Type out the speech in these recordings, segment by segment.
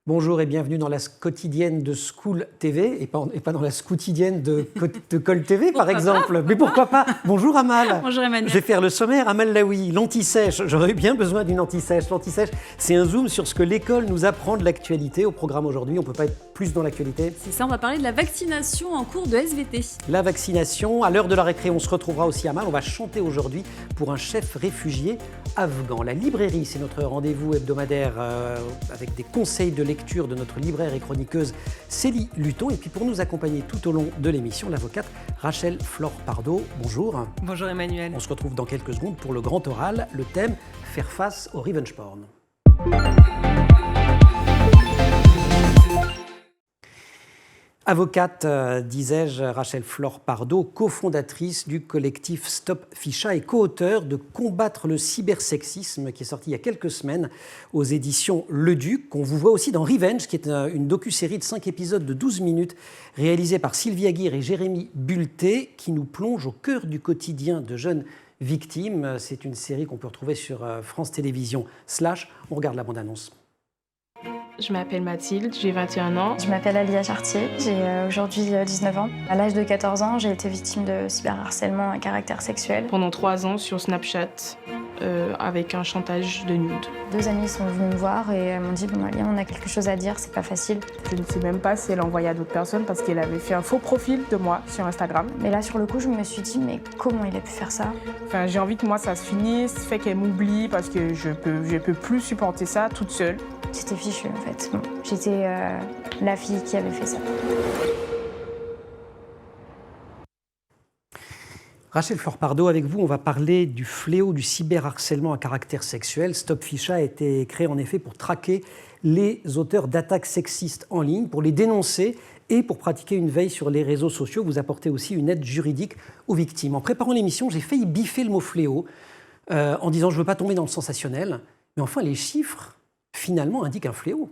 Bonjour et bienvenue dans la quotidienne de School TV et pas dans la quotidienne de Col TV par exemple. Mais pourquoi pas? Bonjour Amal. Bonjour Emmanuel. Je vais faire le sommaire. Amal Laoui, l'anti-sèche. J'aurais eu bien besoin d'une anti-sèche. L'anti-sèche, c'est un zoom sur ce que l'école nous apprend de l'actualité. Au programme aujourd'hui, on ne peut pas être plus dans l'actualité. C'est ça, on va parler de la vaccination en cours de SVT. La vaccination, à l'heure de la récré, on se retrouvera aussi à Amal. On va chanter aujourd'hui pour un chef réfugié afghan. La librairie, c'est notre rendez-vous hebdomadaire avec des conseils de lecture de notre libraire et chroniqueuse Célie Luton. Et puis pour nous accompagner tout au long de l'émission, l'avocate Rachel Flore-Pardo. Bonjour. Bonjour Emmanuel. On se retrouve dans quelques secondes pour le grand oral, le thème « Faire face au revenge porn ». Avocate, disais-je, Rachel Flore-Pardo, cofondatrice du collectif Stop Ficha et co-auteure de Combattre le cybersexisme, qui est sorti il y a quelques semaines aux éditions Le Duc. On vous voit aussi dans Revenge, qui est une docu-série de 5 épisodes de 12 minutes, réalisée par Sylvie Aguirre et Jérémy Bulté, qui nous plonge au cœur du quotidien de jeunes victimes. C'est une série qu'on peut retrouver sur France Télévisions /. On regarde la bande-annonce. Je m'appelle Mathilde, j'ai 21 ans. Je m'appelle Alia Chartier, j'ai aujourd'hui 19 ans. À l'âge de 14 ans, j'ai été victime de cyberharcèlement à caractère sexuel. Pendant 3 ans sur Snapchat, avec un chantage de nude. 2 amies sont venues me voir et elles m'ont dit « Bon Alia, on a quelque chose à dire, c'est pas facile ». Je ne sais même pas si elle envoyait à d'autres personnes parce qu'elle avait fait un faux profil de moi sur Instagram. Mais là, sur le coup, je me suis dit « Mais comment il a pu faire ça ?» Enfin, j'ai envie que moi ça se finisse, fait qu'elle m'oublie parce que je peux plus supporter ça toute seule. J'étais fichue en fait. Bon, j'étais la fille qui avait fait ça. Rachel Flore-Pardo, avec vous, on va parler du fléau du cyberharcèlement à caractère sexuel. Stop Ficha a été créé en effet pour traquer les auteurs d'attaques sexistes en ligne, pour les dénoncer et pour pratiquer une veille sur les réseaux sociaux. Vous apportez aussi une aide juridique aux victimes. En préparant l'émission, j'ai failli biffer le mot fléau en disant je ne veux pas tomber dans le sensationnel. Mais enfin, les chiffres, finalement, indiquent un fléau.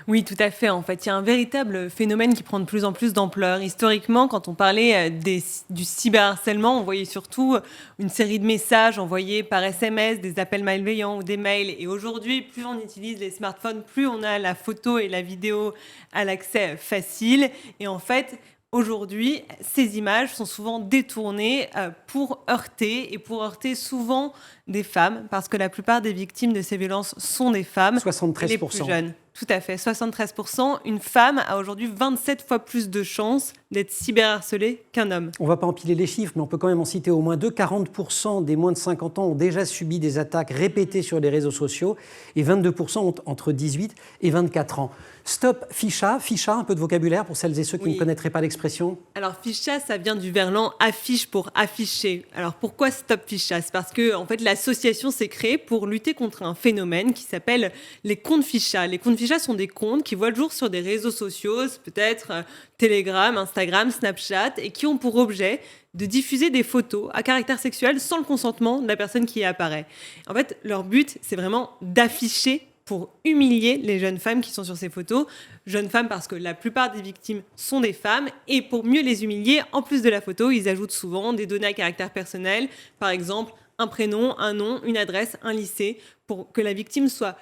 Oui, tout à fait. En fait, il y a un véritable phénomène qui prend de plus en plus d'ampleur. Historiquement, quand on parlait du cyberharcèlement, on voyait surtout une série de messages envoyés par SMS, des appels malveillants ou des mails. Et aujourd'hui, plus on utilise les smartphones, plus on a la photo et la vidéo à l'accès facile. Et en fait, aujourd'hui, ces images sont souvent détournées pour heurter, et pour heurter souvent des femmes, parce que la plupart des victimes de ces violences sont des femmes, 73%. les plus jeunes. Tout à fait, 73%. Une femme a aujourd'hui 27 fois plus de chances d'être cyberharcelée qu'un homme. On ne va pas empiler les chiffres, mais on peut quand même en citer au moins 2. 40% des moins de 50 ans ont déjà subi des attaques répétées sur les réseaux sociaux et 22% ont entre 18 et 24 ans. Stop Ficha, Ficha, un peu de vocabulaire pour celles et ceux qui ne connaîtraient pas l'expression. Alors Ficha, ça vient du verlan affiche pour afficher. Alors pourquoi Stop Ficha? C'est parce que en fait, l'association s'est créée pour lutter contre un phénomène qui s'appelle les comptes Ficha. Les comptes Ficha sont des comptes qui voient le jour sur des réseaux sociaux, peut-être Telegram, Instagram, Snapchat, et qui ont pour objet de diffuser des photos à caractère sexuel sans le consentement de la personne qui y apparaît. En fait, leur but, c'est vraiment d'afficher pour humilier les jeunes femmes qui sont sur ces photos. Jeunes femmes parce que la plupart des victimes sont des femmes, et pour mieux les humilier, en plus de la photo, ils ajoutent souvent des données à caractère personnel, par exemple un prénom, un nom, une adresse, un lycée, pour que la victime soit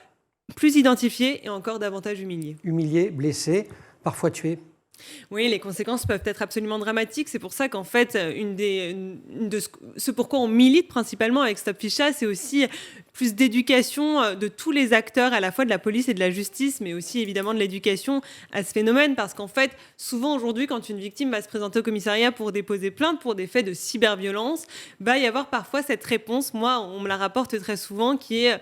plus identifiée et encore davantage humiliée. Humiliée, blessée, parfois tuée. Oui, les conséquences peuvent être absolument dramatiques. C'est pour ça qu'en fait, ce pourquoi on milite principalement avec Stop Ficha, c'est aussi plus d'éducation de tous les acteurs, à la fois de la police et de la justice, mais aussi évidemment de l'éducation à ce phénomène. Parce qu'en fait, souvent aujourd'hui, quand une victime va se présenter au commissariat pour déposer plainte pour des faits de cyberviolence, va y avoir parfois cette réponse, moi on me la rapporte très souvent, qui est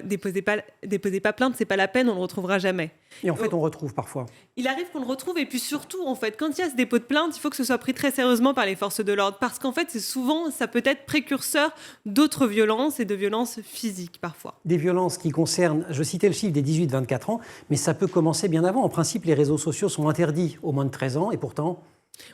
déposez pas plainte, c'est pas la peine, on le retrouvera jamais. Et en fait, on retrouve parfois. Il arrive qu'on le retrouve, et puis surtout, en fait, quand il y a ce dépôt de plainte, il faut que ce soit pris très sérieusement par les forces de l'ordre, parce qu'en fait, ça peut être précurseur d'autres violences et de violences physiques parfois. Des violences qui concernent, je citais le chiffre des 18-24 ans, mais ça peut commencer bien avant. En principe, les réseaux sociaux sont interdits aux moins de 13 ans, et pourtant...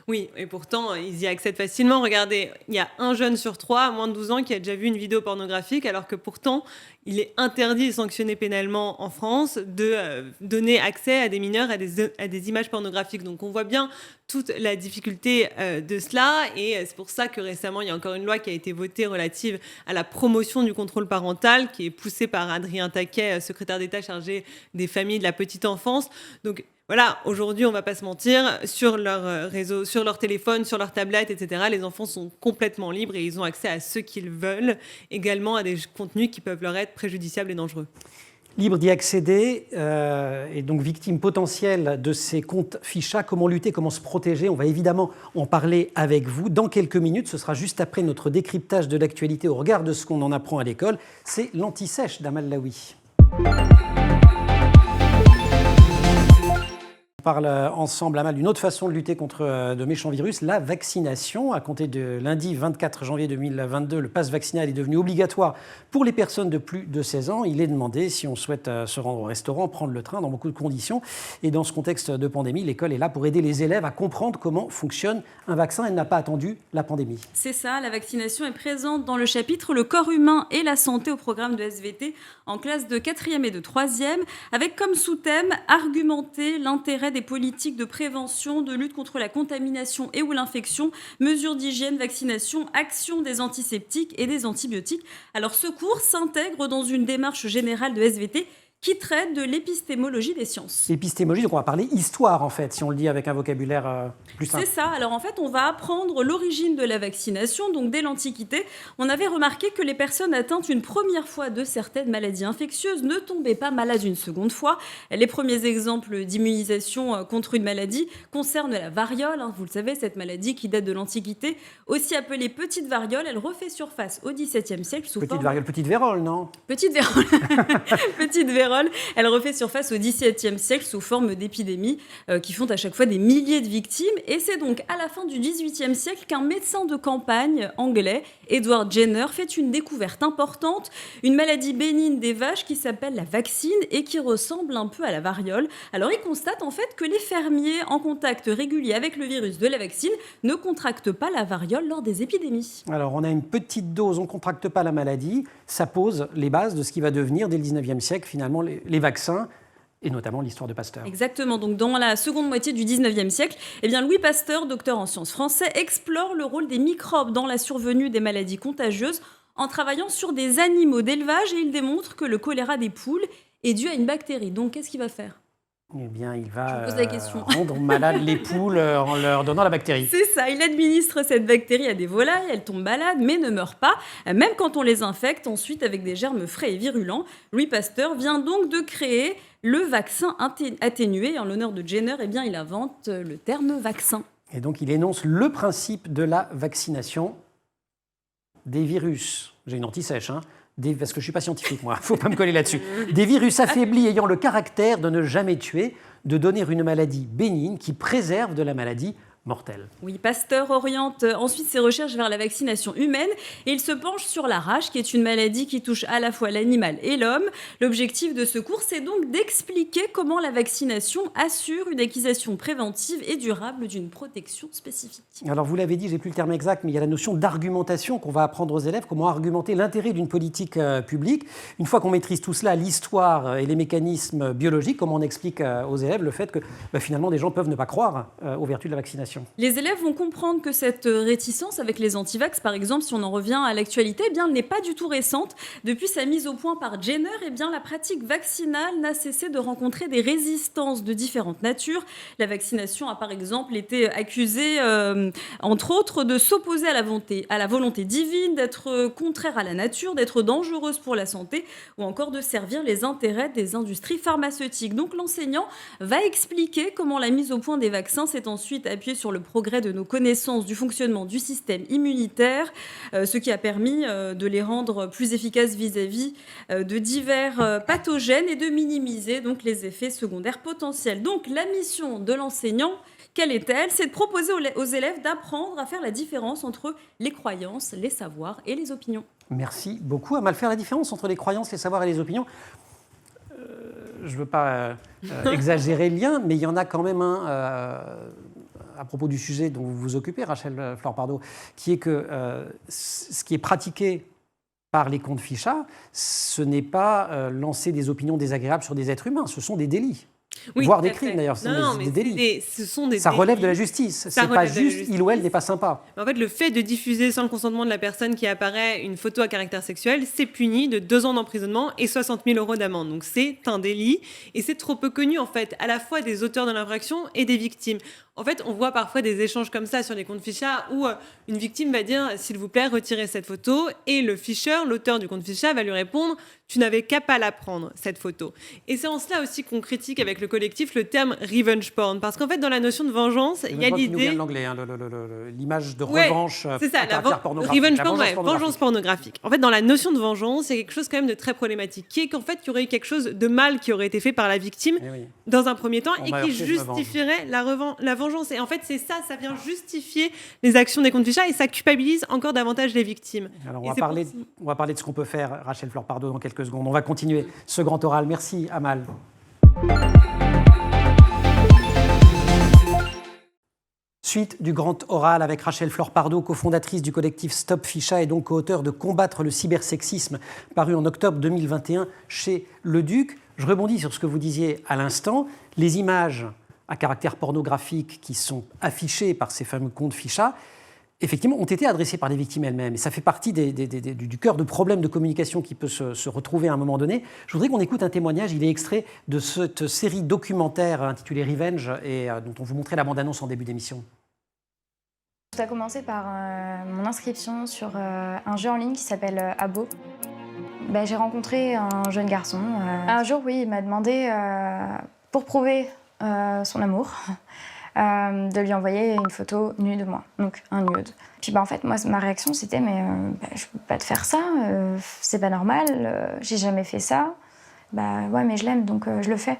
Oui, et pourtant, ils y accèdent facilement. Regardez, il y a un jeune sur 3, moins de 12 ans, qui a déjà vu une vidéo pornographique, alors que pourtant, il est interdit et sanctionné pénalement en France de donner accès à des mineurs à des images pornographiques. Donc on voit bien toute la difficulté de cela, et c'est pour ça que récemment, il y a encore une loi qui a été votée relative à la promotion du contrôle parental, qui est poussée par Adrien Taquet, secrétaire d'État chargé des familles, de la petite enfance. Donc voilà, aujourd'hui, on ne va pas se mentir, sur leur réseau, sur leur téléphone, sur leur tablette, etc., les enfants sont complètement libres et ils ont accès à ce qu'ils veulent, également à des contenus qui peuvent leur être préjudiciables et dangereux. Libre d'y accéder et donc victime potentielle de ces comptes ficha. Comment lutter, comment se protéger? On va évidemment en parler avec vous dans quelques minutes. Ce sera juste après notre décryptage de l'actualité au regard de ce qu'on en apprend à l'école. C'est l'anti-sèche d'Amal Laoui. On parle ensemble, Amal, d'une autre façon de lutter contre de méchants virus, la vaccination. À compter de lundi 24 janvier 2022, le pass vaccinal est devenu obligatoire pour les personnes de plus de 16 ans. Il est demandé, si on souhaite se rendre au restaurant, prendre le train, dans beaucoup de conditions. Et dans ce contexte de pandémie, l'école est là pour aider les élèves à comprendre comment fonctionne un vaccin. Elle n'a pas attendu la pandémie. C'est ça, la vaccination est présente dans le chapitre « Le corps humain et la santé » au programme de SVT en classe de 4e et de 3e, avec comme sous-thème « Argumenter l'intérêt des politiques de prévention, de lutte contre la contamination et ou l'infection, mesures d'hygiène, vaccination, action des antiseptiques et des antibiotiques ». Alors ce cours s'intègre dans une démarche générale de SVT qui traite de l'épistémologie des sciences. L'épistémologie, donc on va parler histoire en fait, si on le dit avec un vocabulaire plus simple. C'est ça, alors en fait on va apprendre l'origine de la vaccination, donc dès l'Antiquité, on avait remarqué que les personnes atteintes une première fois de certaines maladies infectieuses ne tombaient pas malades une seconde fois. Les premiers exemples d'immunisation contre une maladie concernent la variole, vous le savez, cette maladie qui date de l'Antiquité, aussi appelée petite variole, elle refait surface au XVIIe siècle sous Petite variole, petite vérole, non? Petite vérole. Petite vérole. Elle refait surface au XVIIe siècle sous forme d'épidémies qui font à chaque fois des milliers de victimes. Et c'est donc à la fin du XVIIIe siècle qu'un médecin de campagne anglais, Edward Jenner, fait une découverte importante, une maladie bénigne des vaches qui s'appelle la vaccine et qui ressemble un peu à la variole. Alors il constate en fait que les fermiers en contact régulier avec le virus de la vaccine ne contractent pas la variole lors des épidémies. Alors on a une petite dose, on ne contracte pas la maladie, ça pose les bases de ce qui va devenir dès le XIXe siècle finalement les vaccins, et notamment l'histoire de Pasteur. Exactement, donc dans la seconde moitié du XIXe siècle, Louis Pasteur, docteur en sciences français, explore le rôle des microbes dans la survenue des maladies contagieuses en travaillant sur des animaux d'élevage, et il démontre que le choléra des poules est dû à une bactérie. Donc qu'est-ce qu'il va faire ? Eh bien, il va rendre malades les poules en leur donnant la bactérie. C'est ça, il administre cette bactérie à des volailles, elles tombent malades mais ne meurent pas, même quand on les infecte ensuite avec des germes frais et virulents. Louis Pasteur vient donc de créer le vaccin atténué. En l'honneur de Jenner, il invente le terme vaccin. Et donc, il énonce le principe de la vaccination des virus. J'ai une anti-sèche, parce que je ne suis pas scientifique, moi, il ne faut pas me coller là-dessus. Des virus affaiblis ayant le caractère de ne jamais tuer, de donner une maladie bénigne qui préserve de la maladie mortelle. Oui, Pasteur oriente ensuite ses recherches vers la vaccination humaine et il se penche sur la rage, qui est une maladie qui touche à la fois l'animal et l'homme. L'objectif de ce cours, c'est donc d'expliquer comment la vaccination assure une acquisition préventive et durable d'une protection spécifique. Alors vous l'avez dit, j'ai plus le terme exact, mais il y a la notion d'argumentation qu'on va apprendre aux élèves, comment argumenter l'intérêt d'une politique publique. Une fois qu'on maîtrise tout cela, l'histoire et les mécanismes biologiques, comment on explique aux élèves le fait que finalement des gens peuvent ne pas croire aux vertus de la vaccination. Les élèves vont comprendre que cette réticence avec les antivax, par exemple, si on en revient à l'actualité, elle n'est pas du tout récente. Depuis sa mise au point par Jenner, la pratique vaccinale n'a cessé de rencontrer des résistances de différentes natures. La vaccination a par exemple été accusée, entre autres, de s'opposer à la volonté divine, d'être contraire à la nature, d'être dangereuse pour la santé ou encore de servir les intérêts des industries pharmaceutiques. Donc l'enseignant va expliquer comment la mise au point des vaccins s'est ensuite appuyée sur le progrès de nos connaissances du fonctionnement du système immunitaire, ce qui a permis de les rendre plus efficaces vis-à-vis de divers pathogènes et de minimiser donc les effets secondaires potentiels. Donc la mission de l'enseignant, quelle est-elle ? C'est de proposer aux élèves d'apprendre à faire la différence entre les croyances, les savoirs et les opinions. Merci beaucoup. Amal, faire la différence entre les croyances, les savoirs et les opinions. Je ne veux pas exagérer le lien, mais il y en a quand même un à propos du sujet dont vous vous occupez, Rachel Flore-Pardo, qui est que ce qui est pratiqué par les comptes ficha, ce n'est pas lancer des opinions désagréables sur des êtres humains, ce sont des délits. Oui, voire tout à des crimes fait. d'ailleurs, ce Non, sont mais des délits. ce sont des Ça relève délits. de la justice. Ça C'est pas relève de la juste justice. il ou elle n'est pas sympa. En fait, le fait de diffuser sans le consentement de la personne qui apparaît une photo à caractère sexuel, c'est puni de 2 ans d'emprisonnement et 60 000 € d'amende. Donc c'est un délit et c'est trop peu connu en fait, à la fois des auteurs de l'infraction et des victimes. En fait, on voit parfois des échanges comme ça sur les comptes ficha où une victime va dire « s'il vous plaît, retirez cette photo » et le ficheur, l'auteur du compte ficha, va lui répondre « tu n'avais qu'à pas la prendre, cette photo ». Et c'est en cela aussi qu'on critique avec le collectif le terme « revenge porn ». Parce qu'en fait, dans la notion de vengeance, il y a Qui nous vient l'idée... de l'anglais, hein, l'image de Ouais, revanche c'est ça, à caractère pornographique. revenge La porn, vengeance ouais, pornographique. vengeance pornographique. En fait, dans la notion de vengeance, il y a quelque chose quand même de très problématique, qui est qu'en fait, il y aurait eu quelque chose de mal qui aurait été fait par la victime Eh oui. dans un premier temps On et m'a qui heurté, je me venge. justifierait la vengeance. Et en fait, c'est ça vient justifier les actions des comptes ficha et ça culpabilise encore davantage les victimes. Alors, Et on c'est va pour parler de ce qu'on peut faire, Rachel Flore-Pardo, dans quelques secondes. On va continuer ce grand oral. Merci, Amal. Suite du grand oral avec Rachel Flore-Pardo, cofondatrice du collectif Stop Ficha et donc co-auteure de Combattre le cybersexisme, paru en octobre 2021 chez Le Duc. Je rebondis sur ce que vous disiez à l'instant. Les images à caractère pornographique qui sont affichées par ces fameux comptes ficha, effectivement, ont été adressées par les victimes elles-mêmes. Et ça fait partie du cœur de problèmes de communication qui peut se retrouver à un moment donné. Je voudrais qu'on écoute un témoignage. Il est extrait de cette série documentaire intitulée Revenge et dont on vous montrait la bande-annonce en début d'émission. Tout a commencé par mon inscription sur un jeu en ligne qui s'appelle Abo. J'ai rencontré un jeune garçon. Un jour, oui, il m'a demandé, pour prouver son amour, de lui envoyer une photo nue de moi, donc un nude. Puis en fait, moi, ma réaction, c'était je peux pas te faire ça, c'est pas normal, j'ai jamais fait ça. Ouais, mais je l'aime, donc je le fais.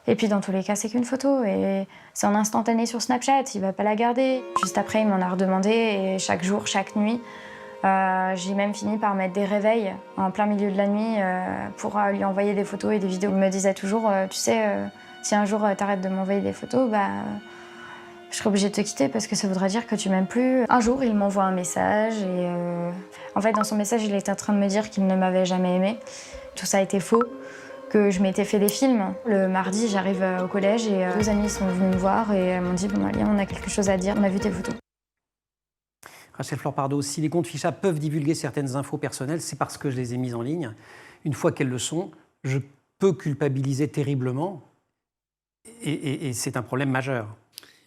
Et puis dans tous les cas, c'est qu'une photo et c'est en instantané sur Snapchat, il va pas la garder. Juste après, il m'en a redemandé et chaque jour, chaque nuit, j'ai même fini par mettre des réveils en plein milieu de la nuit pour lui envoyer des photos et des vidéos. Il me disait toujours, tu sais, si un jour t'arrêtes de m'envoyer des photos, je serai obligée de te quitter parce que ça voudra dire que tu m'aimes plus. Un jour, il m'envoie un message et en fait, dans son message, il était en train de me dire qu'il ne m'avait jamais aimée. Tout ça était faux, que je m'étais fait des films. Le mardi, j'arrive au collège et 2 amies sont venues me voir et elles m'ont dit « Bon, Alia, on a quelque chose à dire, on a vu tes photos ». Rachel Flore-Pardo, si les comptes ficha peuvent divulguer certaines infos personnelles, c'est parce que je les ai mises en ligne. Une fois qu'elles le sont, je peux culpabiliser terriblement et c'est un problème majeur.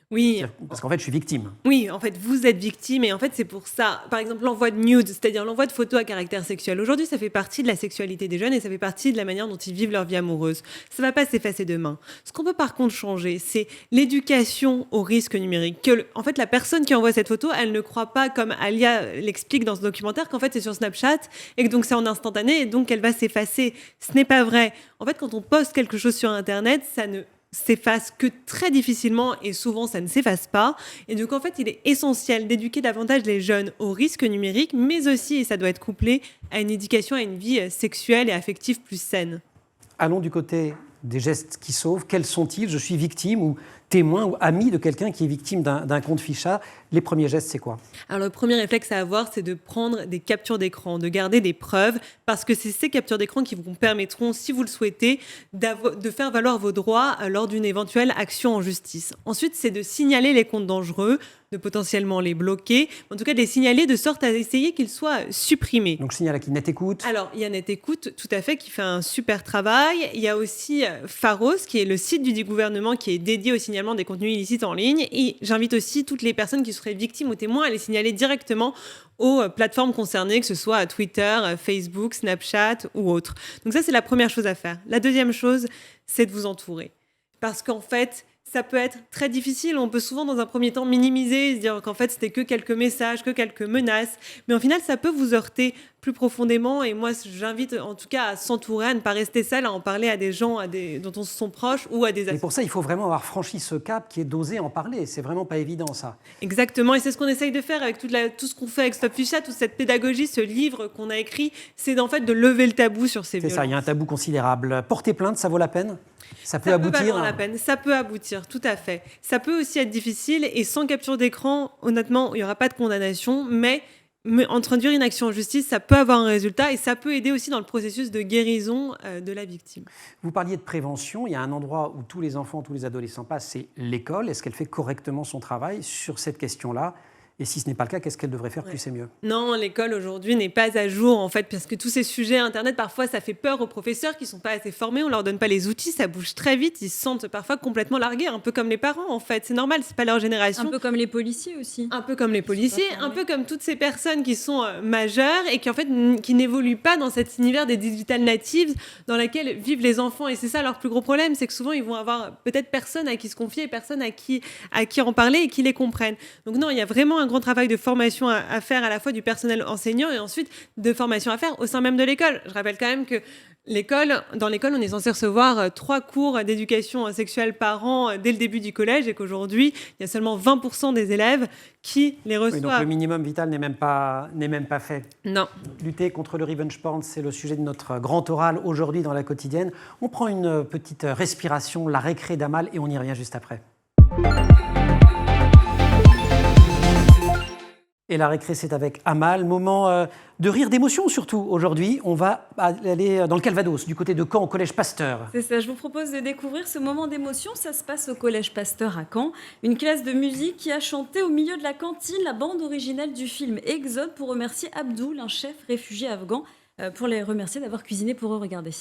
Oui. Parce qu'en fait, je suis victime. Oui, en fait, vous êtes victime et en fait, c'est pour ça. Par exemple, l'envoi de nudes, c'est-à-dire l'envoi de photos à caractère sexuel. Aujourd'hui, ça fait partie de la sexualité des jeunes et ça fait partie de la manière dont ils vivent leur vie amoureuse. Ça ne va pas s'effacer demain. Ce qu'on peut par contre changer, c'est l'éducation au risque numérique. En fait, la personne qui envoie cette photo, elle ne croit pas, comme Alia l'explique dans ce documentaire, qu'en fait, c'est sur Snapchat et que donc c'est en instantané et donc elle va s'effacer. Ce n'est pas vrai. En fait, quand on poste quelque chose sur Internet, ça ne s'efface que très difficilement et souvent ça ne s'efface pas. Et donc en fait, il est essentiel d'éduquer davantage les jeunes au risque numérique, mais aussi, et ça doit être couplé, à une éducation à une vie sexuelle et affective plus saine. Allons du côté des gestes qui sauvent. Quels sont-ils? Je suis victime ou témoin ou ami de quelqu'un qui est victime d'un compte ficha. Les premiers gestes, c'est quoi? Alors le premier réflexe à avoir, c'est de prendre des captures d'écran, de garder des preuves, parce que c'est ces captures d'écran qui vous permettront, si vous le souhaitez, de faire valoir vos droits lors d'une éventuelle action en justice. Ensuite, c'est de signaler les comptes dangereux, de potentiellement les bloquer, en tout cas de les signaler de sorte à essayer qu'ils soient supprimés. Donc je signale à qui? NetÉcoute. Alors, il y a NetÉcoute, tout à fait, qui fait un super travail. Il y a aussi Pharos, qui est le site du gouvernement qui est dédié au signalement des contenus illicites en ligne. Et j'invite aussi toutes les personnes qui seraient victimes ou témoins à les signaler directement aux plateformes concernées, que ce soit Twitter, Facebook, Snapchat ou autres. Donc ça, c'est la première chose à faire. La deuxième chose, c'est de vous entourer. Parce qu'en fait, ça peut être très difficile. On peut souvent, dans un premier temps, minimiser, se dire qu'en fait, c'était que quelques messages, que quelques menaces. Mais au final, ça peut vous heurter plus profondément. Et moi, j'invite en tout cas à s'entourer, à ne pas rester seul, à en parler à des gens dont on se sent proche ou à des Et pour ça, il faut vraiment avoir franchi ce cap qui est d'oser en parler. C'est vraiment pas évident, ça. Exactement, et c'est ce qu'on essaye de faire avec tout ce qu'on fait avec Stop Ficha, toute cette pédagogie, ce livre qu'on a écrit, c'est en fait de lever le tabou sur ces violences. C'est ça, il y a un tabou considérable. Porter plainte, ça vaut la peine ? Ça peut aboutir. Ça peut valoir la peine, ça peut aboutir, tout à fait. Ça peut aussi être difficile, et sans capture d'écran, honnêtement, il n'y aura pas de condamnation, mais introduire une action en justice, ça peut avoir un résultat, et ça peut aider aussi dans le processus de guérison de la victime. Vous parliez de prévention, il y a un endroit où tous les enfants, tous les adolescents passent, c'est l'école. Est-ce qu'elle fait correctement son travail sur cette question-là ? Et si ce n'est pas le cas, qu'est-ce qu'elle devrait faire plus et mieux ? Non, l'école aujourd'hui n'est pas à jour, en fait, parce que tous ces sujets Internet, parfois, ça fait peur aux professeurs qui ne sont pas assez formés, on ne leur donne pas les outils, ça bouge très vite, ils se sentent parfois complètement largués, un peu comme les parents, en fait. C'est normal, c'est pas leur génération. Un peu comme les policiers aussi. Un peu comme les policiers, un peu comme toutes ces personnes qui sont majeures et qui, en fait, qui n'évoluent pas dans cet univers des digital natives dans laquelle vivent les enfants. Et c'est ça leur plus gros problème, c'est que souvent, ils vont avoir peut-être personne à qui se confier et personne à qui en parler et qui les comprennent. Donc non, il y a vraiment un grand travail de formation à faire à la fois du personnel enseignant et ensuite de formation à faire au sein même de l'école. Je rappelle quand même que dans l'école, on est censé recevoir 3 cours d'éducation sexuelle par an dès le début du collège et qu'aujourd'hui, il y a seulement 20% des élèves qui les reçoivent. Oui, donc le minimum vital n'est même pas fait. Non. Lutter contre le revenge porn, c'est le sujet de notre grand oral aujourd'hui dans la quotidienne. On prend une petite respiration, la récré d'Amal, et on y revient juste après. Et la récré, c'est avec Amal. Moment de rire, d'émotion surtout. Aujourd'hui, on va aller dans le Calvados, du côté de Caen, au Collège Pasteur. C'est ça, je vous propose de découvrir ce moment d'émotion. Ça se passe au Collège Pasteur à Caen. Une classe de musique qui a chanté au milieu de la cantine la bande originale du film Exode pour remercier Abdoul, un chef réfugié afghan, pour les remercier d'avoir cuisiné pour eux. Regardez.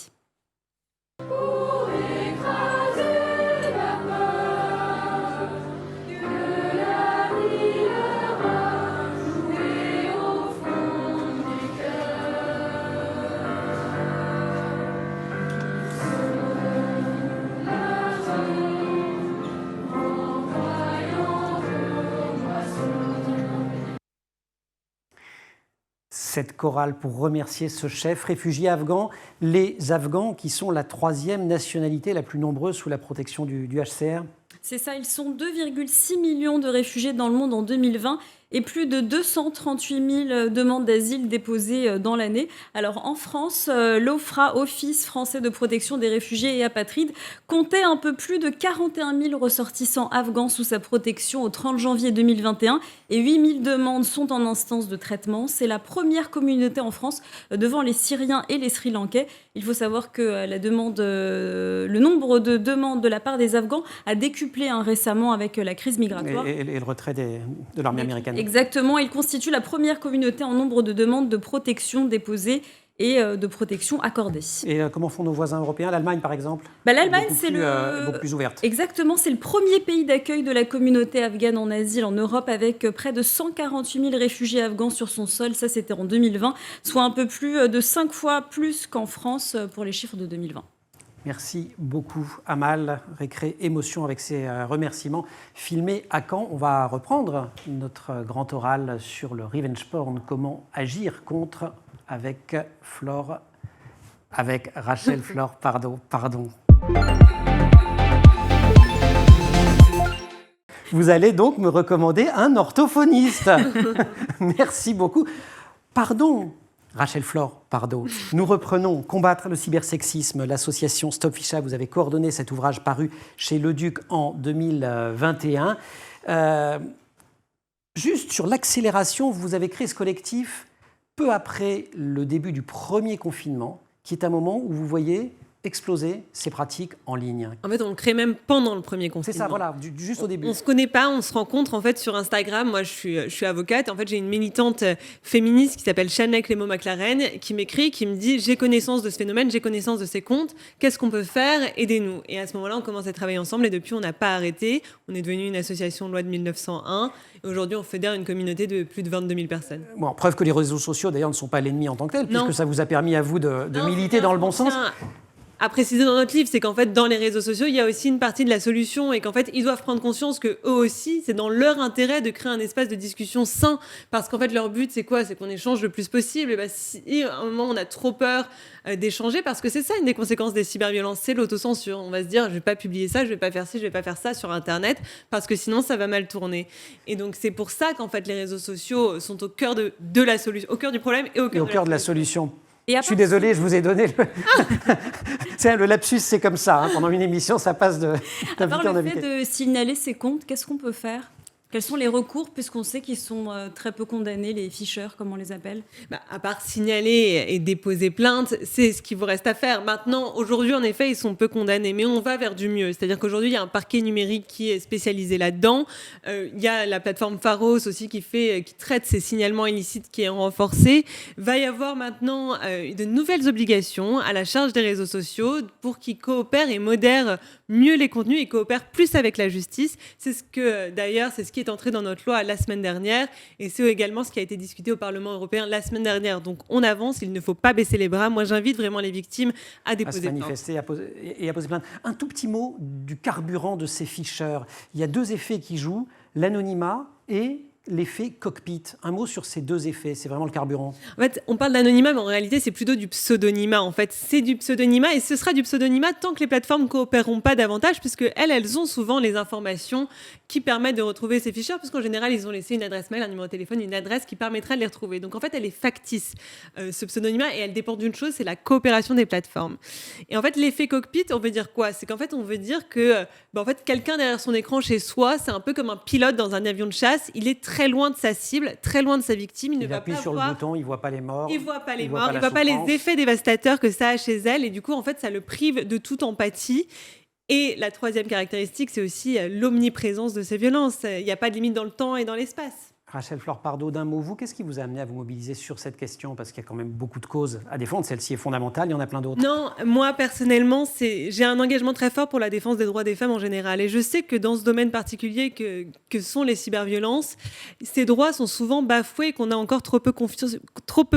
Cette chorale pour remercier ce chef réfugié afghan, les Afghans qui sont la 3e nationalité la plus nombreuse sous la protection du HCR. C'est ça, ils sont 2,6 millions de réfugiés dans le monde en 2020 et plus de 238 000 demandes d'asile déposées dans l'année. Alors en France, l'OFPRA, Office français de protection des réfugiés et apatrides, comptait un peu plus de 41 000 ressortissants afghans sous sa protection au 30 janvier 2021 et 8 000 demandes sont en instance de traitement. C'est la première communauté en France devant les Syriens et les Sri Lankais. Il faut savoir que le nombre de demandes de la part des Afghans a décuplé récemment avec la crise migratoire. Et le retrait de l'armée américaine. Exactement, il constitue la première communauté en nombre de demandes de protection déposées et de protection accordée. Et comment font nos voisins européens ? L'Allemagne, par exemple ? L'Allemagne, c'est beaucoup plus ouverte. Exactement, c'est le premier pays d'accueil de la communauté afghane en asile en Europe avec près de 148 000 réfugiés afghans sur son sol. Ça, c'était en 2020, soit un peu plus de 5 fois plus qu'en France pour les chiffres de 2020. Merci beaucoup, Amal. Récré émotion avec ces remerciements filmés à Caen. On va reprendre notre grand oral sur le revenge porn, comment agir contre, avec Rachel Flore, pardon. Vous allez donc me recommander un orthophoniste. Merci beaucoup. Pardon. Rachel Flore, pardon. Nous reprenons Combattre le cybersexisme, l'association Stop Ficha. Vous avez coordonné cet ouvrage paru chez Le Duc en 2021. Juste sur l'accélération, vous avez créé ce collectif peu après le début du premier confinement, qui est un moment où vous voyez exploser ces pratiques en ligne. En fait, on le crée même pendant le premier confinement. C'est ça, voilà, juste au début. On ne se connaît pas, on se rencontre en fait sur Instagram. Moi, je suis avocate. En fait, j'ai une militante féministe qui s'appelle Chanel Clément McLaren qui m'écrit, qui me dit « J'ai connaissance de ce phénomène, j'ai connaissance de ces comptes. Qu'est-ce qu'on peut faire ? Aidez-nous ». Et à ce moment-là, on commence à travailler ensemble et depuis, on n'a pas arrêté. On est devenu une association de loi de 1901. Et aujourd'hui, on fédère une communauté de plus de 22 000 personnes. Bon, preuve que les réseaux sociaux, d'ailleurs, ne sont pas l'ennemi en tant que tel, puisque ça vous a permis à vous de militer dans le bon sens. à préciser dans notre livre, c'est qu'en fait, dans les réseaux sociaux, il y a aussi une partie de la solution et qu'en fait, ils doivent prendre conscience que eux aussi, c'est dans leur intérêt de créer un espace de discussion sain, parce qu'en fait, leur but, c'est quoi? C'est qu'on échange le plus possible. Et si à un moment, on a trop peur d'échanger, parce que c'est ça, une des conséquences des cyberviolences, c'est l'autocensure. On va se dire, je vais pas publier ça, je vais pas faire ci, je vais pas faire ça sur Internet, parce que sinon, ça va mal tourner. Et donc, c'est pour ça qu'en fait, les réseaux sociaux sont au cœur de la solution, au cœur du problème et au cœur de la solution. Et Je suis désolé, je vous ai donné le lapsus, c'est comme ça. Hein. Pendant une émission, ça passe de À part le fait de signaler ces comptes, qu'est-ce qu'on peut faire? Quels sont les recours, puisqu'on sait qu'ils sont très peu condamnés, les ficheurs, comme on les appelle? À part signaler et déposer plainte, c'est ce qu'il vous reste à faire. Maintenant, aujourd'hui, en effet, ils sont peu condamnés, mais on va vers du mieux. C'est-à-dire qu'aujourd'hui, il y a un parquet numérique qui est spécialisé là-dedans. Il y a la plateforme Pharos aussi qui traite ces signalements illicites, qui est renforcée. Va y avoir maintenant de nouvelles obligations à la charge des réseaux sociaux pour qu'ils coopèrent et modèrent mieux les contenus et coopèrent plus avec la justice. C'est ce qui est entré dans notre loi la semaine dernière, et c'est également ce qui a été discuté au Parlement européen la semaine dernière. Donc on avance, il ne faut pas baisser les bras. Moi, j'invite vraiment les victimes à déposer plainte. À se manifester et à poser plainte. Un tout petit mot du carburant de ces ficheurs. Il y a 2 effets qui jouent, l'anonymat et l'effet cockpit. Un mot sur ces 2 effets, c'est vraiment le carburant. En fait, on parle d'anonymat, mais en réalité, c'est plutôt du pseudonymat. En fait, c'est du pseudonymat et ce sera du pseudonymat tant que les plateformes ne coopéreront pas davantage, puisque elles ont souvent les informations qui permettent de retrouver ces ficheurs, puisqu'en général, ils ont laissé une adresse mail, un numéro de téléphone, une adresse qui permettrait de les retrouver. Donc, en fait, elle est factice, ce pseudonymat, et elle dépend d'une chose, c'est la coopération des plateformes. Et en fait, l'effet cockpit, on veut dire quoi? C'est qu'en fait, on veut dire que en fait, quelqu'un derrière son écran chez soi, c'est un peu comme un pilote dans un avion de chasse. Il est très loin de sa cible, très loin de sa victime. Il appuie sur le bouton, il ne voit pas les morts. Il ne voit pas les morts, il ne voit pas les effets dévastateurs que ça a chez elle. Et du coup, en fait, ça le prive de toute empathie. Et la 3e caractéristique, c'est aussi l'omniprésence de ces violences. Il n'y a pas de limite dans le temps et dans l'espace. Rachel Flore-Pardo, d'un mot, vous, qu'est-ce qui vous a amené à vous mobiliser sur cette question? Parce qu'il y a quand même beaucoup de causes à défendre. Celle-ci est fondamentale, il y en a plein d'autres. Non, moi, personnellement, j'ai un engagement très fort pour la défense des droits des femmes en général. Et je sais que dans ce domaine particulier que sont les cyberviolences, ces droits sont souvent bafoués, qu'on a encore trop peu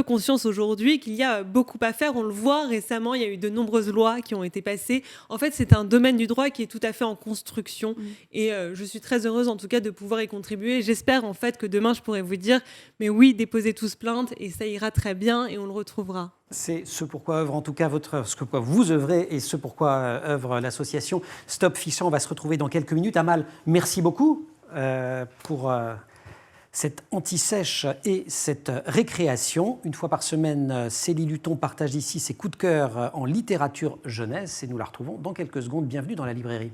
conscience aujourd'hui, qu'il y a beaucoup à faire. On le voit récemment, il y a eu de nombreuses lois qui ont été passées. En fait, c'est un domaine du droit qui est tout à fait en construction. Et je suis très heureuse, en tout cas, de pouvoir y contribuer. J'espère, en fait, que demain, je pourrais vous dire, mais oui, déposez tous plainte et ça ira très bien et on le retrouvera. C'est ce pourquoi œuvre en tout cas ce pourquoi vous œuvrez et ce pourquoi œuvre l'association Stop Ficha. On va se retrouver dans quelques minutes. Amal, merci beaucoup pour cette anti-sèche et cette récréation. Une fois par semaine, Célie Luton partage ici ses coups de cœur en littérature jeunesse et nous la retrouvons dans quelques secondes. Bienvenue dans la librairie.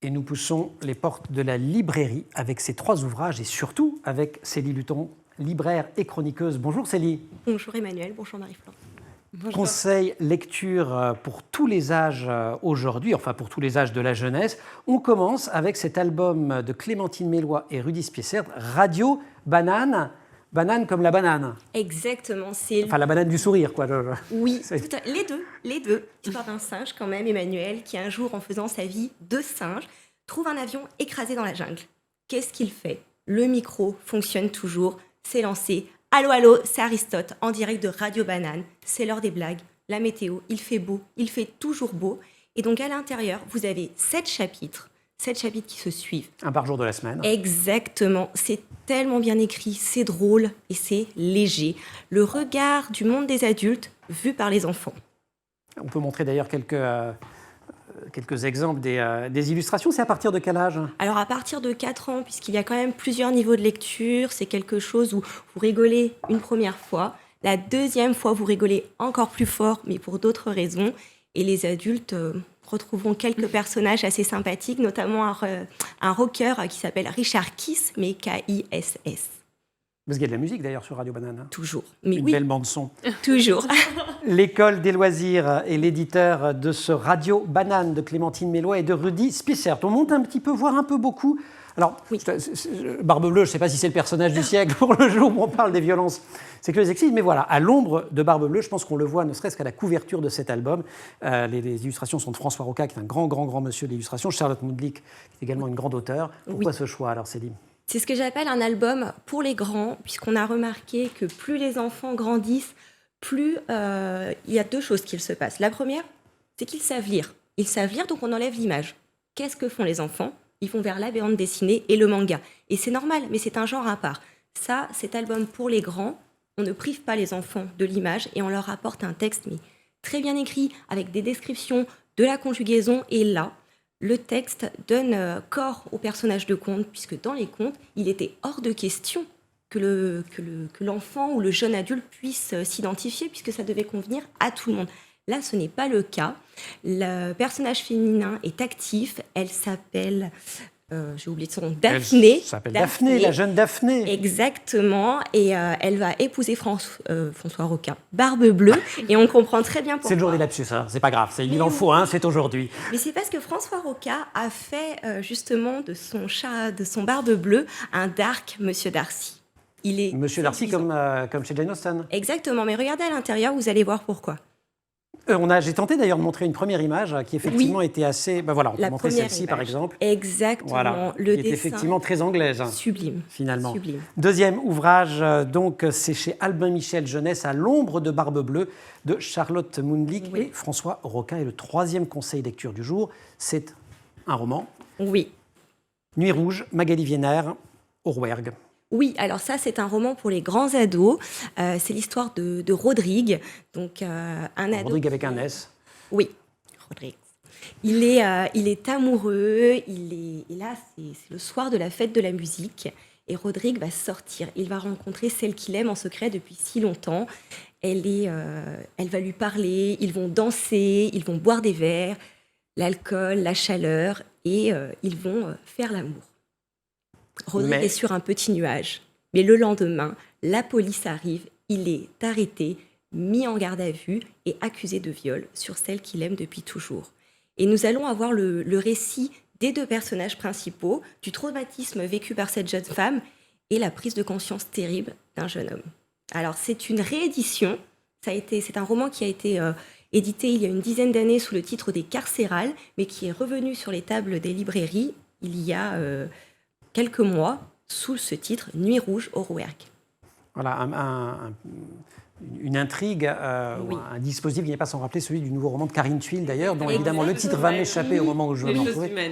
Et nous poussons les portes de la librairie avec ces 3 ouvrages et surtout avec Célie Luton, libraire et chroniqueuse. Bonjour Célie. Bonjour Emmanuel, bonjour Marie-Flore. Bonjour. Conseil lecture pour tous les âges aujourd'hui, enfin pour tous les âges de la jeunesse. On commence avec cet album de Clémentine Mélois et Rudy Spiessert, Radio Banane. Banane comme la banane. Exactement. Enfin, la banane du sourire, quoi. Oui, les deux. L'histoire d'un singe, quand même, Emmanuel, qui un jour, en faisant sa vie de singe, trouve un avion écrasé dans la jungle. Qu'est-ce qu'il fait? Le micro fonctionne toujours, c'est lancé. Allô, allô, c'est Aristote, en direct de Radio Banane. C'est l'heure des blagues, la météo, il fait beau, il fait toujours beau. Et donc, à l'intérieur, vous avez 7 chapitres qui se suivent. Un par jour de la semaine. Exactement. C'est tellement bien écrit, c'est drôle et c'est léger. Le regard du monde des adultes vu par les enfants. On peut montrer d'ailleurs quelques exemples des illustrations. C'est à partir de quel âge? Alors à partir de 4 ans, puisqu'il y a quand même plusieurs niveaux de lecture, c'est quelque chose où vous rigolez une première fois. La deuxième fois, vous rigolez encore plus fort, mais pour d'autres raisons. Et les adultes retrouveront quelques personnages assez sympathiques, notamment un rocker qui s'appelle Richard Kiss, mais K-I-S-S. Parce qu'il y a de la musique d'ailleurs sur Radio Banane. Toujours. Mais Une oui. belle bande-son. Toujours. L'école des loisirs est l'éditeur de ce Radio Banane de Clémentine Mélois et de Rudy Spiessert. On monte un petit peu, voire un peu beaucoup. Alors, oui. Barbe Bleue, je ne sais pas si c'est le personnage du siècle pour le jour où on parle des violences sexuelles et sexistes, mais voilà, à l'ombre de Barbe Bleue, je pense qu'on le voit ne serait-ce qu'à la couverture de cet album. Les illustrations sont de François Roca, qui est un grand monsieur de l'illustration, Charlotte Moudlik, qui est également une grande auteure. Pourquoi ce choix alors, Céline ? C'est ce que j'appelle un album pour les grands, puisqu'on a remarqué que plus les enfants grandissent, plus il y a 2 choses qui se passent. La première, c'est qu'ils savent lire. Ils savent lire, donc on enlève l'image. Qu'est-ce que font les enfants? Ils vont vers la bande dessinée et le manga. Et c'est normal, mais c'est un genre à part. Ça, cet album pour les grands, on ne prive pas les enfants de l'image et on leur apporte un texte mais très bien écrit, avec des descriptions de la conjugaison. Et là, le texte donne corps aux personnages de contes, puisque dans les contes, il était hors de question que l'enfant ou le jeune adulte puisse s'identifier, puisque ça devait convenir à tout le monde. Là, ce n'est pas le cas. Le personnage féminin est actif. Elle s'appelle, j'ai oublié son nom, Daphné. Elle s'appelle Daphné, la jeune Daphné. Exactement. Et elle va épouser François Roca, Barbe Bleue. Et on comprend très bien pourquoi. C'est le jour des lapsus, hein. C'est pas grave. Il en faut un, c'est aujourd'hui. Mais c'est parce que François Roca a fait justement de son chat, de son Barbe Bleue, un dark Monsieur Darcy. Il est Monsieur Darcy, comme chez Jane Austen. Exactement. Mais regardez à l'intérieur, vous allez voir pourquoi. J'ai tenté d'ailleurs de montrer une première image qui effectivement était assez... Ben voilà, on peut montrer celle-ci par exemple. Exactement. Voilà, le qui est dessin effectivement très anglaise. Sublime. Finalement. Sublime. Deuxième ouvrage, donc, c'est chez Albin Michel Jeunesse, À l'ombre de Barbe Bleue, de Charlotte Mundlich et François Roca. Et le 3e conseil lecture du jour, c'est un roman. Oui. Nuit rouge, Magali Wiener, au Rouergue. Oui, alors ça, c'est un roman pour les grands ados. C'est l'histoire de Rodrigue. Donc, un ado. Rodrigue avec un S. Oui, Rodrigue. Il est amoureux. Et là, c'est le soir de la fête de la musique. Et Rodrigue va sortir. Il va rencontrer celle qu'il aime en secret depuis si longtemps. Elle va lui parler. Ils vont danser. Ils vont boire des verres. L'alcool, la chaleur. Et ils vont faire l'amour. Rodrigue est sur un petit nuage. Mais le lendemain, la police arrive, il est arrêté, mis en garde à vue et accusé de viol sur celle qu'il aime depuis toujours. Et nous allons avoir le récit des 2 personnages principaux, du traumatisme vécu par cette jeune femme et la prise de conscience terrible d'un jeune homme. Alors c'est une réédition, c'est un roman qui a été édité il y a une dizaine d'années sous le titre des Carcérales, mais qui est revenu sur les tables des librairies il y a... quelques mois, sous ce titre, Nuit rouge au Rouergue. Voilà, une intrigue, Oui. un dispositif qui n'est pas sans rappeler celui du nouveau roman de Karine Thuil, d'ailleurs, dont évidemment le titre va m'échapper au moment où je vais m'en trouver.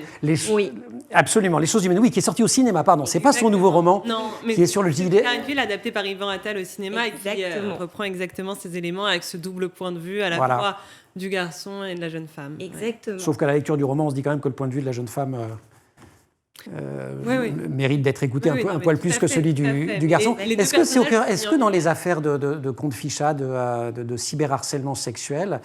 Oui. Absolument, Les choses humaines, oui, qui est sorti au cinéma, pardon. C'est pas son nouveau roman, mais qui est sur le JD. Karine Thuil, adapté par Yvan Attal au cinéma, et qui reprend exactement ces éléments avec ce double point de vue à la fois du garçon et de la jeune femme. Exactement. Sauf qu'à la lecture du roman, on se dit quand même que le point de vue de la jeune femme... mérite d'être écouté un poil plus que celui du garçon. Est-ce que dans les affaires de compte ficha, de cyberharcèlement sexuel,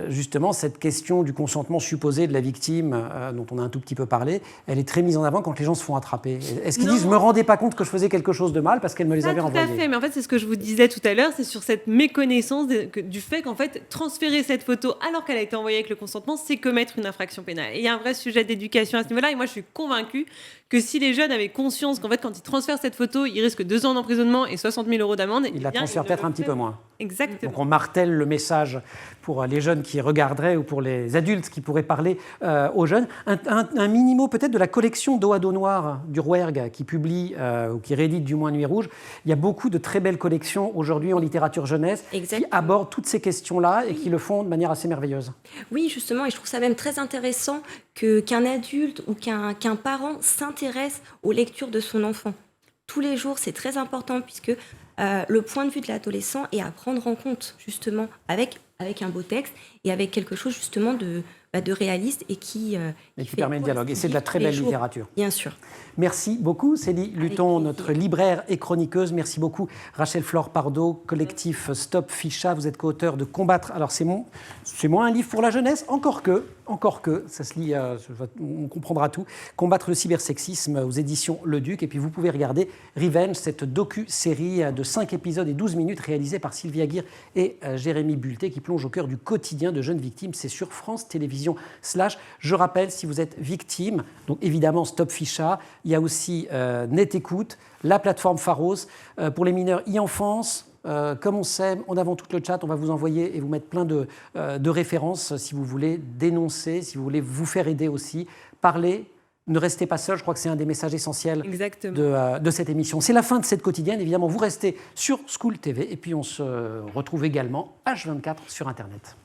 justement, cette question du consentement supposé de la victime, dont on a un tout petit peu parlé, elle est très mise en avant quand les gens se font attraper? Est-ce qu'ils disent « je ne me rendais pas compte que je faisais quelque chose de mal parce qu'elle me les avait renvoyés » ? Tout à fait, mais en fait, c'est ce que je vous disais tout à l'heure, c'est sur cette méconnaissance du fait qu'en fait, transférer cette photo alors qu'elle a été envoyée avec le consentement, c'est commettre une infraction pénale. Et il y a un vrai sujet d'éducation à ce niveau-là, et moi, je suis convaincue que si les jeunes avaient conscience qu'en fait, quand ils transfèrent cette photo, ils risquent 2 ans d'emprisonnement et 60 000 € d'amende. Ils la transfèrent peut-être un petit peu moins. Exactement. Donc on martèle le message pour les jeunes qui regarderaient ou pour les adultes qui pourraient parler aux jeunes. Un mini-mot peut-être de la collection Dos à dos noir du Rouergue qui publie ou qui réédite du moins Nuit rouge. Il y a beaucoup de très belles collections aujourd'hui en littérature jeunesse qui abordent toutes ces questions-là et qui le font de manière assez merveilleuse. Oui, justement, et je trouve ça même très intéressant qu'un adulte ou qu'un parent s'intéresse aux lectures de son enfant. Tous les jours, c'est très important puisque le point de vue de l'adolescent est à prendre en compte, justement, avec un beau texte et avec quelque chose, justement, de réaliste et qui permet le dialogue. Et c'est de la très belle littérature. Bien sûr. Merci beaucoup, Célie Luton, notre libraire et chroniqueuse. Merci beaucoup, Rachel Flore Pardo, collectif Stop Ficha. Vous êtes co-auteur de Combattre. Alors, c'est moins un livre pour la jeunesse, encore que, ça se lit, on comprendra tout. Combattre le cybersexisme aux éditions Le Duc. Et puis, vous pouvez regarder Revenge, cette docu-série de 5 épisodes et 12 minutes réalisée par Sylvia Aguirre et Jérémy Bulté, qui plonge au cœur du quotidien de jeunes victimes. C'est sur France Télévisions /. Je rappelle, si vous êtes victime, donc évidemment Stop Ficha, il y a aussi Net Écoute, la plateforme Pharos, pour les mineurs e-enfance. Comme on sait, en avant tout le chat, on va vous envoyer et vous mettre plein de références si vous voulez dénoncer, si vous voulez vous faire aider aussi. Parlez, Ne restez pas seul, je crois que c'est un des messages essentiels Exactement. de cette émission. C'est la fin de cette quotidienne. Évidemment, vous restez sur School TV et puis on se retrouve également H24 sur Internet.